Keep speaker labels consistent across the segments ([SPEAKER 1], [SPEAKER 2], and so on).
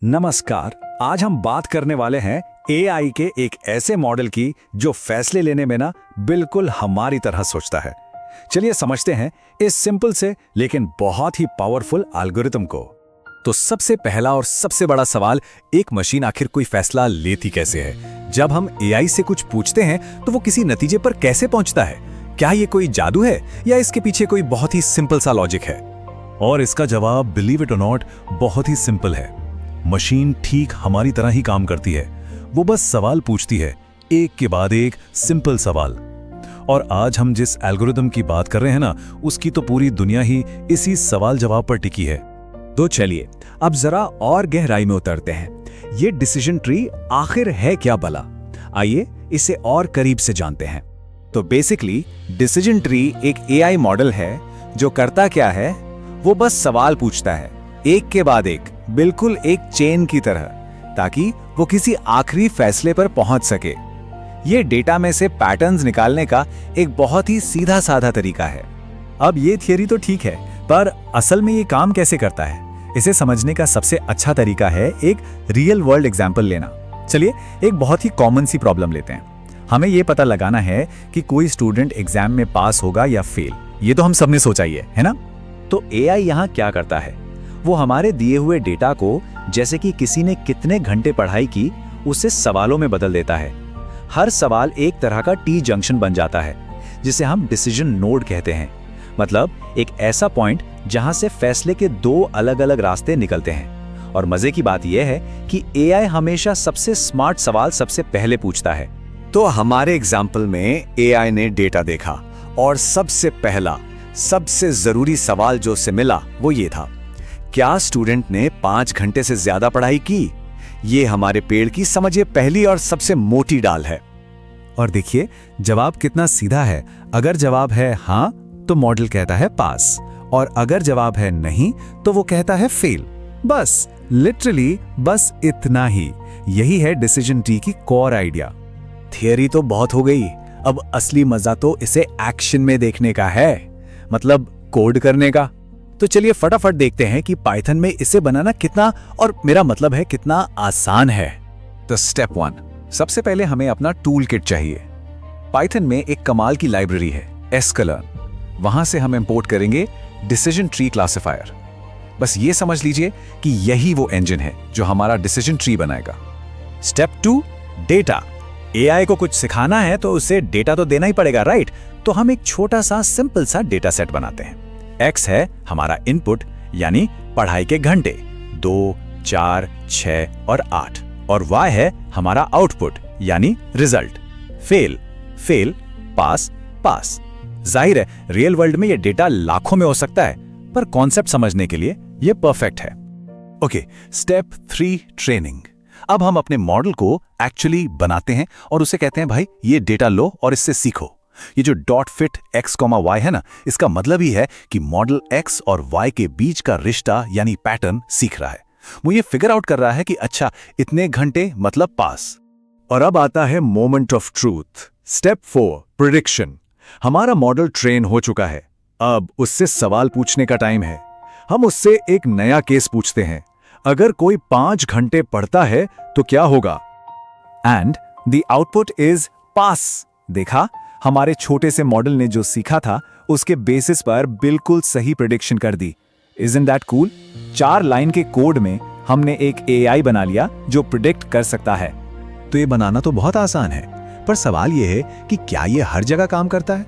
[SPEAKER 1] नमस्कार। आज हम बात करने वाले हैं एआई के एक ऐसे मॉडल की जो फैसले लेने में ना बिल्कुल हमारी तरह सोचता है। चलिए समझते हैं इस सिंपल से लेकिन बहुत ही पावरफुल एल्गोरिथम को।
[SPEAKER 2] तो सबसे पहला और सबसे बड़ा सवाल, एक मशीन आखिर कोई फैसला लेती कैसे है? जब हम एआई से कुछ पूछते हैं तो वो किसी नतीजे पर कैसे पहुंचता है? क्या ये कोई जादू है या इसके पीछे कोई बहुत ही सिंपल सा लॉजिक है?
[SPEAKER 3] और इसका जवाब, बिलीव इट और नॉट, बहुत ही सिंपल है। मशीन ठीक हमारी तरह ही काम करती है। वो बस सवाल पूछती है, एक के बाद एक सिंपल सवाल। और आज हम जिस एल्गोरिथम की बात कर रहे हैं ना, उसकी तो पूरी दुनिया ही इसी सवाल जवाब पर टिकी है।
[SPEAKER 2] तो चलिए अब जरा और गहराई में उतरते हैं। ये डिसीजन ट्री आखिर है क्या भला? आइए इसे और करीब से जानते हैं। तो बेसिकली डिसीजन ट्री एक एआई मॉडल है जो करता क्या है, वो बस सवाल पूछता है एक के बाद एक, बिल्कुल एक चेन की तरह, ताकि वो किसी आखिरी फैसले पर पहुंच सके। ये डेटा में से पैटर्न्स निकालने का एक बहुत ही सीधा साधा तरीका है।
[SPEAKER 3] अब ये थियरी तो ठीक है, पर असल में ये काम कैसे करता है, इसे समझने का सबसे अच्छा तरीका है एक रियल वर्ल्ड एग्जाम्पल लेना। चलिए एक बहुत ही कॉमन सी प्रॉब्लम लेते हैं। हमें ये पता लगाना है कि कोई स्टूडेंट एग्जाम में पास होगा या फेल। ये तो हम सबने सोचा ही है ना?
[SPEAKER 2] तो एआई यहाँ क्या करता है, वो हमारे दिए हुए डेटा को, जैसे कि किसी ने कितने घंटे पढ़ाई की, उसे सवालों में बदल देता है। हर सवाल एक तरह का टी जंक्शन बन जाता है, जिसे हम डिसीजन नोड कहते हैं। मतलब एक ऐसा पॉइंट जहां से फैसले के दो अलग अलग रास्ते निकलते हैं। और मजे की बात यह है कि एआई हमेशा सबसे स्मार्ट सवाल सबसे पहले पूछता है।
[SPEAKER 1] तो हमारे एग्जाम्पल में एआई ने डेटा देखा और सबसे पहला, सबसे जरूरी सवाल जो उसे मिला वो ये था, क्या स्टूडेंट ने 5 घंटे से ज्यादा पढ़ाई की? ये हमारे पेड़ की समझिए पहली और सबसे मोटी डाल है।
[SPEAKER 3] और देखिए जवाब कितना सीधा है। अगर जवाब है हाँ तो मॉडल कहता है पास, और अगर जवाब है नहीं तो वो कहता है फेल। बस लिटरली बस इतना ही। यही है डिसीजन ट्री की कोर आइडिया।
[SPEAKER 2] थियरी तो बहुत हो गई, अब असली मजा तो इसे एक्शन में देखने का है, मतलब कोड करने का। तो चलिए फटाफट देखते हैं कि पाइथन में इसे बनाना कितना, और मेरा मतलब है कितना आसान है।
[SPEAKER 1] तो स्टेप 1, सबसे पहले हमें अपना टूल किट चाहिए। पाइथन में एक कमाल की लाइब्रेरी है sklearn। वहां से हम इंपोर्ट करेंगे डिसीजन ट्री क्लासिफायर। बस ये समझ लीजिए कि यही वो इंजन है जो हमारा डिसीजन ट्री बनाएगा।
[SPEAKER 2] Step 2, data. एआई को कुछ सिखाना है तो उसे डेटा तो देना ही पड़ेगा, राइट? तो हम एक छोटा सा सिंपल सा डेटा सेट बनाते हैं। X है हमारा इनपुट, यानी पढ़ाई के घंटे 2, 4, 6 और 8, और Y है हमारा आउटपुट, यानी रिजल्ट, फेल, फेल, पास, पास। जाहिर है रियल वर्ल्ड में ये डेटा लाखों में हो सकता है, पर कॉन्सेप्ट समझने के लिए ये परफेक्ट है।
[SPEAKER 3] Okay, step 3, training. अब हम अपने मॉडल को एक्चुअली बनाते हैं और उसे कहते हैं भाई ये डेटा लो और इससे सीखो। ये जो डॉट फिट x, y है ना, इसका मतलब ही है कि मॉडल x और y के बीच का रिश्ता यानी पैटर्न सीख रहा है। वो ये फिगर आउट कर रहा है कि अच्छा इतने घंटे मतलब पास। और अब आता है moment of truth. Step 4, prediction. हमारा मॉडल ट्रेन हो चुका है, अब उससे सवाल पूछने का टाइम है। हम उससे एक नया केस पूछते हैं, अगर कोई 5 घंटे पढ़ता है तो क्या होगा? And the output is pass. देखा, हमारे छोटे से मॉडल ने जो सीखा था उसके बेसिस पर बिल्कुल सही प्रेडिक्शन कर दी। Isn't that cool? 4 लाइन के कोड में हमने एक एआई बना लिया जो प्रिडिक्ट कर सकता है।
[SPEAKER 2] तो ये बनाना तो बहुत आसान है, पर सवाल ये है कि क्या ये हर जगह काम करता है?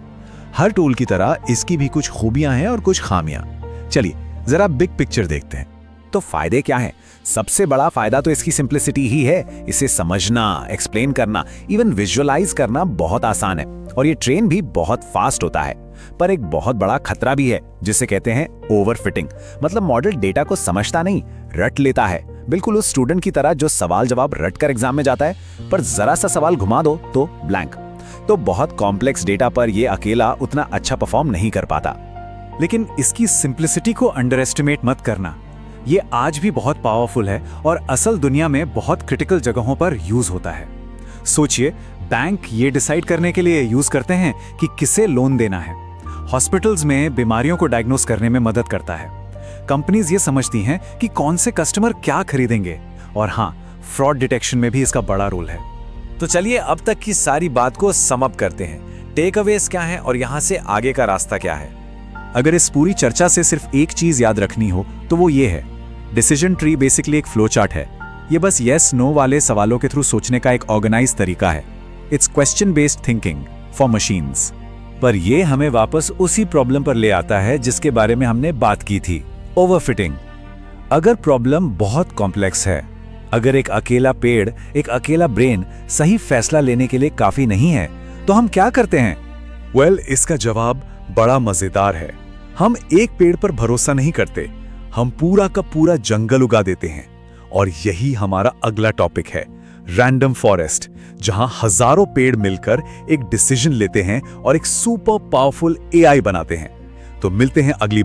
[SPEAKER 2] हर टूल की तरह इसकी भी कुछ खूबियां हैं और कुछ खामियां। चलिए जरा बिग पिक्चर देखते हैं।
[SPEAKER 1] तो फायदे क्या हैं? सबसे बड़ा फायदा तो इसकी सिंप्लिसिटी ही है। इसे समझना, एक्सप्लेन करना, इवन विजुअलाइज करना बहुत आसान है, और ये ट्रेन भी बहुत फास्ट होता है। पर एक बहुत बड़ा खतरा भी है, जिसे कहते हैं ओवरफिटिंग। मतलब मॉडल डेटा को समझता नहीं, रट लेता है, बिल्कुल उस स्टूडेंट की तरह जो सवाल जवाब रट कर एग्जाम में जाता है, पर जरा सा सवाल घुमा दो तो ब्लैंक। तो बहुत कॉम्प्लेक्स डेटा पर ये अकेला उतना अच्छा परफॉर्म नहीं कर पाता।
[SPEAKER 2] लेकिन इसकी सिंप्लिसिटी को अंडर एस्टिमेट मत करना। ये आज भी बहुत पावरफुल है और असल दुनिया में बहुत क्रिटिकल जगहों पर यूज होता है। सोचिए, बैंक ये डिसाइड करने के लिए यूज करते हैं कि किसे लोन देना है। हॉस्पिटल्स में बीमारियों को डायग्नोस करने में मदद करता है। कंपनीज ये समझती हैं कि कौन से कस्टमर क्या खरीदेंगे, और हाँ, फ्रॉड डिटेक्शन में भी इसका बड़ा रोल है। तो चलिए अब तक की सारी बात को सम अप करते हैं। टेक अवेज क्या है और यहाँ से आगे का रास्ता क्या है? अगर इस पूरी चर्चा से सिर्फ एक चीज याद रखनी हो तो वो ये है, डिसीजन ट्री बेसिकली एक फ्लो चार्ट है। ये बस येस नो वाले सवालों के थ्रू सोचने का एक ऑर्गेनाइज तरीका है। It's question based thinking for machines. पर ये हमें वापस उसी प्रॉब्लम पर ले आता है जिसके बारे में हमने बात की थी, ओवरफिटिंग। अगर प्रॉब्लम बहुत कॉम्प्लेक्स है, अगर एक अकेला पेड़, एक अकेला ब्रेन सही फैसला लेने के लिए काफी नहीं है, तो हम क्या करते हैं?
[SPEAKER 3] वेल, इसका जवाब बड़ा मजेदार है। हम एक पेड़ पर भरोसा नहीं करते, हम पूरा का पूरा जंगल उगा देते हैं। और यही हमारा अगला टॉपिक है, रैंडम फॉरेस्ट, जहां हजारों पेड़ मिलकर एक डिसीजन लेते हैं और एक सुपर पावरफुल एआई बनाते हैं। तो मिलते हैं अगली